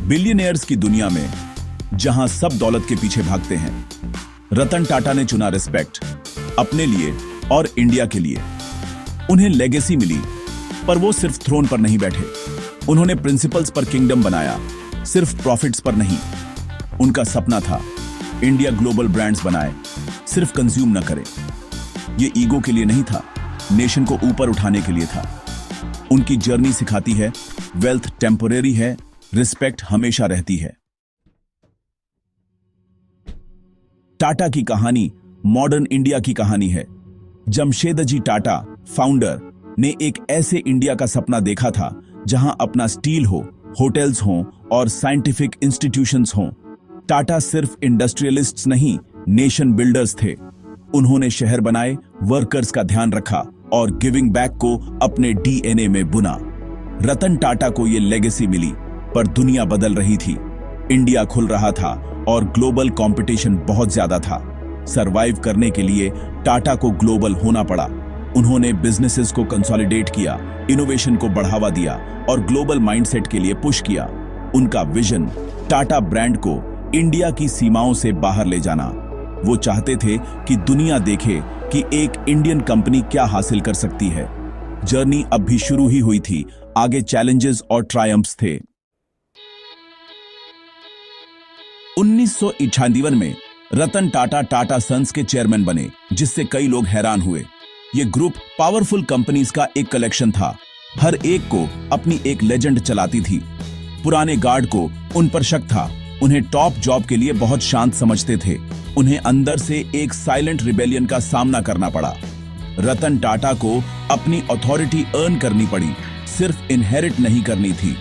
Billionaires की दुनिया में जहां सब दौलत के पीछे भागते हैं, रतन टाटा ने चुना रिस्पेक्ट अपने लिए और इंडिया के लिए। उन्हें लेगेसी मिली, पर वो सिर्फ थ्रोन पर नहीं बैठे। उन्होंने प्रिंसिपल्स पर किंगडम बनाया, सिर्फ प्रॉफिट्स पर नहीं। उनका सपना था इंडिया ग्लोबल ब्रांड्स बनाए, सिर्फ कंज्यूम न करे। ये ईगो के लिए नहीं था, नेशन को ऊपर उठाने के लिए था। उनकी जर्नी सिखाती है वेल्थ टेम्परेरी है, रिस्पेक्ट हमेशा रहती है। टाटा की कहानी मॉडर्न इंडिया की कहानी है। जमशेदजी टाटा फाउंडर ने एक ऐसे इंडिया का सपना देखा था जहां अपना स्टील हो, होटल्स हों और साइंटिफिक इंस्टीट्यूशंस हों। टाटा सिर्फ इंडस्ट्रियलिस्ट्स नहीं, नेशन बिल्डर्स थे। उन्होंने शहर बनाए, वर्कर्स का ध्यान रखा और गिविंग बैक को अपने डीएनए में बुना। रतन टाटा को यह लेगेसी मिली, पर दुनिया बदल रही थी। इंडिया खुल रहा था और ग्लोबल कंपटीशन बहुत ज्यादा था। सरवाइव करने के लिए टाटा को ग्लोबल होना पड़ा। उन्होंने बिजनेसेस को कंसोलिडेट किया, इनोवेशन को बढ़ावा दिया और ग्लोबल माइंडसेट के लिए पुश किया। उनका विजन टाटा ब्रांड को इंडिया की सीमाओं से बाहर ले जाना। वो चाहते थे कि दुनिया देखे कि एक इंडियन कंपनी क्या हासिल कर सकती है। जर्नी अब भी शुरू ही हुई थी, आगे चैलेंजेस और ट्रायम्फ्स थे। 1991 में रतन टाटा टाटा सन्स के चेयरमैन बने, जिससे कई लोग हैरान हुए। यह ग्रुप पावरफुल कंपनीज का एक कलेक्शन था। हर एक को अपनी एक लेजेंड चलाती थी। पुराने गार्ड को उन पर शक था। उन्हें टॉप जॉब के लिए बहुत शांत समझते थे। उन्हें अंदर से एक साइलेंट रिबेलियन का सामना करना पड़ा। रतन टाटा को अपनी अथॉरिटी अर्न करनी पड़ी, सिर्फ इनहेरिट नहीं करनी थी।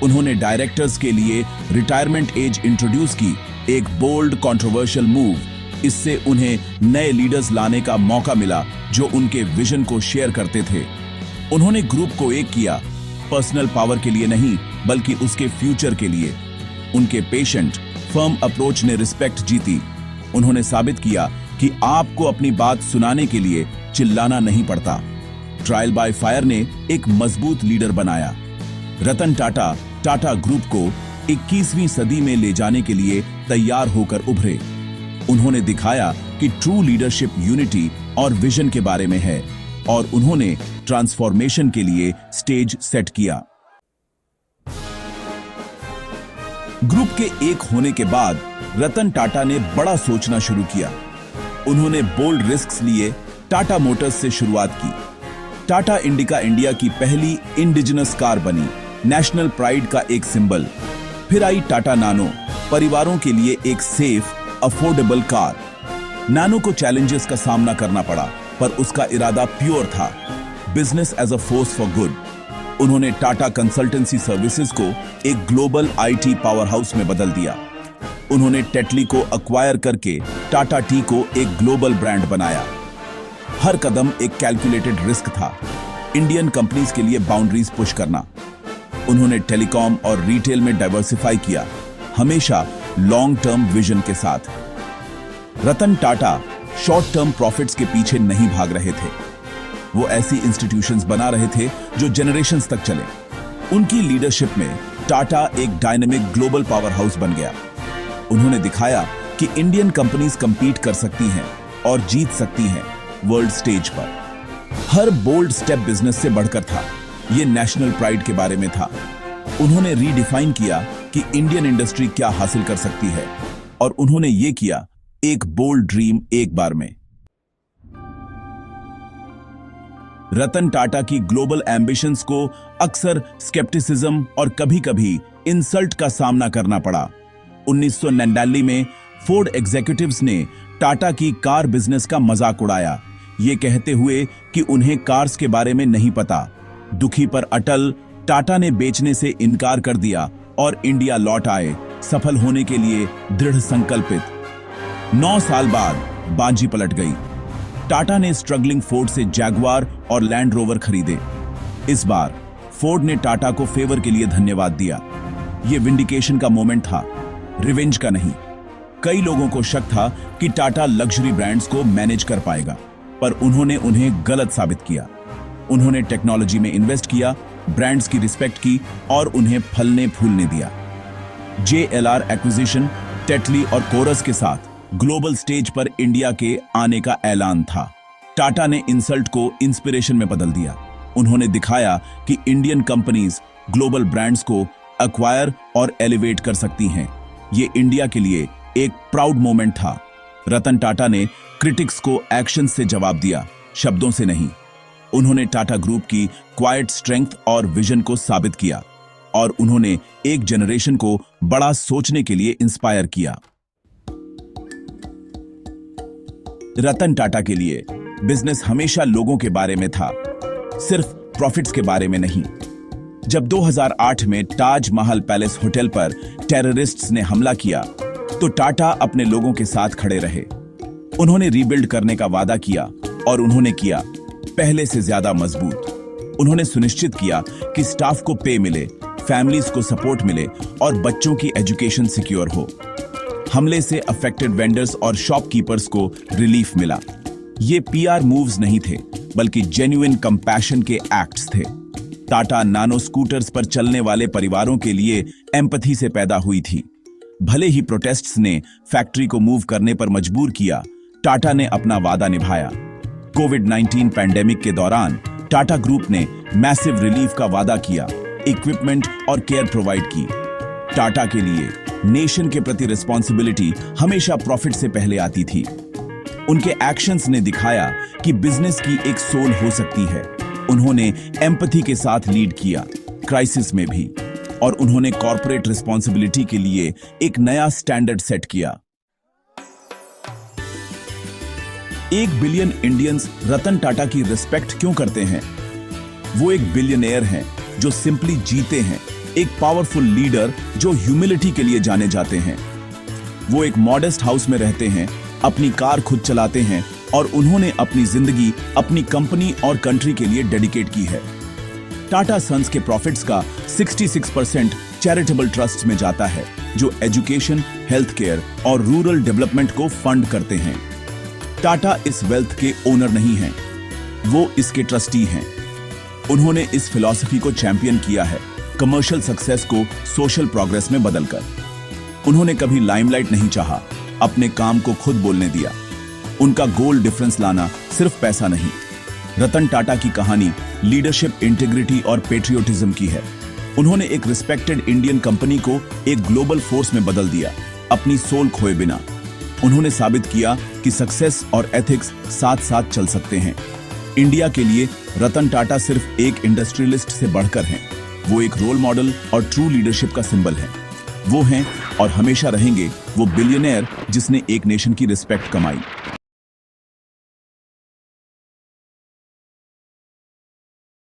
उन्होंने डायरेक्टर्स के लिए रिटायरमेंट एज इंट्रोड्यूस की, एक बोल्ड कंट्रोवर्शियल मूव। इससे उन्हें नए लीडर्स लाने का मौका मिला जो उनके विजन को शेयर करते थे। उन्होंने ग्रुप को एक किया, पर्सनल पावर के लिए नहीं बल्कि उसके फ्यूचर के लिए। उनके पेशेंट फर्म अप्रोच ने रिस्पेक्ट जीती। उन्होंने साबित किया कि आपको अपनी बात सुनाने के लिए चिल्लाना नहीं पड़ता। ट्रायल बाय फायर ने एक मजबूत लीडर बनाया। रतन टाटा टाटा ग्रुप को 21वीं सदी में ले जाने के लिए तैयार होकर उभरे। उन्होंने दिखाया कि ट्रू लीडरशिप यूनिटी और विजन के बारे में है, और उन्होंने ट्रांसफॉर्मेशन के लिए स्टेज सेट किया। ग्रुप के एक होने के बाद रतन टाटा ने बड़ा सोचना शुरू किया। उन्होंने बोल्ड रिस्क्स लिए। टाटा मोटर्स से शुरुआत की। टाटा इंडिका इंडिया की पहली इंडिजिनस कार बनी, नेशनल प्राइड का एक सिंबल। फिर आई टाटा नानो, परिवारों के लिए एक सेफ, अफोर्डेबल कार। नानो को चैलेंजेस का सामना करना पड़ा, पर उसका इरादा प्योर था, business as a force for good. उन्होंने टाटा कंसल्टेंसी सर्विसेज को एक ग्लोबल आईटी पावर हाउस में बदल दिया। उन्होंने टेटली को अक्वायर करके टाटा टी को एक ग्लोबल ब्रांड बनाया। हर कदम एक कैलकुलेटेड रिस्क था, इंडियन कंपनीज के लिए बाउंड्रीज पुश करना। उन्होंने टेलीकॉम और रिटेल में डाइवर्सिफाई किया, हमेशा लॉन्ग टर्म विजन के साथ। Ratan Tata short term profits के पीछे नहीं भाग रहे थे। वो ऐसी इंस्टीट्यूशंस बना रहे थे जो जनरेशंस तक चले। उनकी लीडरशिप में टाटा एक डायनेमिक ग्लोबल पावर हाउस बन गया। उन्होंने दिखाया कि इंडियन कंपनीज कंपीट कर सकती हैं और जीत सकती हैं वर्ल्ड स्टेज पर। हर बोल्ड स्टेप बिजनेस से बढ़कर था। ये नेशनल प्राइड के बारे में था। उन्होंने रीडिफाइन किया कि इंडियन इंडस्ट्री क्या हासिल कर सकती है, और उन्होंने ये किया एक बोल्ड ड्रीम एक बार में। रतन टाटा की ग्लोबल एम्बिशंस को अक्सर स्केप्टिसिज्म और कभी-कभी इंसल्ट का सामना करना पड़ा। 1999 में फोर्ड एग्जीक्यूटिव्स ने टाटा की कार बिजनेस का मजाक उड़ाया, ये कहते हुए कि उन्हें कार्स के बारे में नहीं पता। दुखी पर अटल, टाटा ने बेचने से इनकार कर दिया और इंडिया लौट आए, सफल होने के लिए दृढ़ संकल्पित। 9 साल बाद बाजी पलट गई। टाटा ने स्ट्रगलिंग फोर्ड से जैगवार और लैंड रोवर खरीदे। इस बार फोर्ड ने टाटा को फेवर के लिए धन्यवाद दिया। यह विंडिकेशन का मोमेंट था, रिवेंज का नहीं। कई लोगों को शक था कि टाटा लग्जरी ब्रांड्स को मैनेज कर पाएगा, पर उन्होंने उन्हें गलत साबित किया। उन्होंने टेक्नोलॉजी में इन्वेस्ट किया, ब्रांड्स की रिस्पेक्ट की और उन्हें फलने फूलने दिया। JLR एक्विजिशन, टेटली और कोरस के साथ ग्लोबल स्टेज पर इंडिया के आने का ऐलान था। टाटा ने इंसल्ट को इंस्पिरेशन में बदल दिया। उन्होंने दिखाया कि इंडियन कंपनीज ग्लोबल ब्रांड्स को एक्वायर और एलिवेट कर सकती हैं। ये इंडिया के लिए एक प्राउड मोमेंट था। रतन टाटा ने क्रिटिक्स को एक्शन से जवाब दिया, शब्दों से नहीं। उन्होंने टाटा ग्रुप की क्वाइट स्ट्रेंथ और विजन को साबित किया और उन्होंने एक जनरेशन को बड़ा सोचने के लिए इंस्पायर किया। रतन टाटा के लिए बिजनेस हमेशा लोगों के बारे में था, सिर्फ प्रॉफिट्स के बारे में नहीं। जब 2008 में ताज महल पैलेस होटल पर टेररिस्ट्स ने हमला किया तो टाटा अपने लोगों के साथ खड़े रहे। उन्होंने रीबिल्ड करने का वादा किया और उन्होंने किया, पहले से ज्यादा मजबूत। उन्होंने सुनिश्चित किया कि स्टाफ को पे मिले, फैमिलीज को सपोर्ट मिले और बच्चों की एजुकेशन सिक्योर हो। हमले से अफेक्टेड वेंडर्स और शॉपकीपर्स को रिलीफ मिला। ये पीआर मूव्स नहीं थे, बल्कि जेन्युइन कंपैशन के एक्ट्स थे। टाटा नानो स्कूटर्स पर चलने वाले परिवारों के लिए एम्पैथी से पैदा हुई थी। भले ही प्रोटेस्ट्स ने फैक्ट्री को मूव करने पर मजबूर किया, टाटा ने अपना वादा निभाया। कोविड-19 पैंडेमिक के दौरान टाटा ग्रुप ने मैसिव रिलीफ का वादा किया, इक्विपमेंट और केयर प्रोवाइड की। टाटा के लिए नेशन के प्रति रिस्पॉन्सिबिलिटी हमेशा प्रॉफिट से पहले आती थी। उनके एक्शंस ने दिखाया कि बिजनेस की एक सोल हो सकती है। उन्होंने एम्पैथी के साथ लीड किया, क्राइसिस में भी, और उन्होंने कॉर्पोरेट रिस्पॉन्सिबिलिटी के लिए एक नया स्टैंडर्ड सेट किया। 1 बिलियन इंडियंस रतन टाटा की रिस्पेक्ट क्यों करते हैं? वो एक बिलियनेयर हैं जो सिंपली जीते हैं, एक पावरफुल लीडर जो ह्यूमिलिटी के लिए जाने जाते हैं। वो एक मॉडेस्ट हाउस में रहते हैं, अपनी कार खुद चलाते हैं और उन्होंने अपनी जिंदगी अपनी कंपनी और कंट्री के लिए डेडिकेट की है। टाटा सन्स के प्रॉफिट्स का 66% चैरिटेबल ट्रस्ट में जाता है, जो एजुकेशन, हेल्थ केयर और रूरल डेवलपमेंट को फंड करते हैं। टाटा इस वेल्थ के ओनर नहीं हैं, वो इसके ट्रस्टी हैं। उन्होंने इस फिलॉसफी को चैंपियन किया है, कमर्शियल सक्सेस को सोशल प्रोग्रेस में बदलकर। उन्होंने कभी लाइमलाइट नहीं चाहा, अपने काम को खुद बोलने दिया। उनका गोल डिफरेंस लाना, सिर्फ पैसा नहीं। रतन टाटा की कहानी लीडरशिप, इंटीग्रिटी और पेट्रियोटिज्म की है। उन्होंने एक रिस्पेक्टेड इंडियन कंपनी को एक ग्लोबल फोर्स में बदल दिया, अपनी सोल खोए बिना। उन्होंने साबित किया कि सक्सेस और एथिक्स साथ साथ चल सकते हैं। इंडिया के लिए रतन टाटा सिर्फ एक इंडस्ट्रियलिस्ट से बढ़कर हैं। वो एक रोल मॉडल और ट्रू लीडरशिप का सिंबल है। वो हैं और हमेशा रहेंगे वो बिलियनेयर जिसने एक नेशन की रिस्पेक्ट कमाई।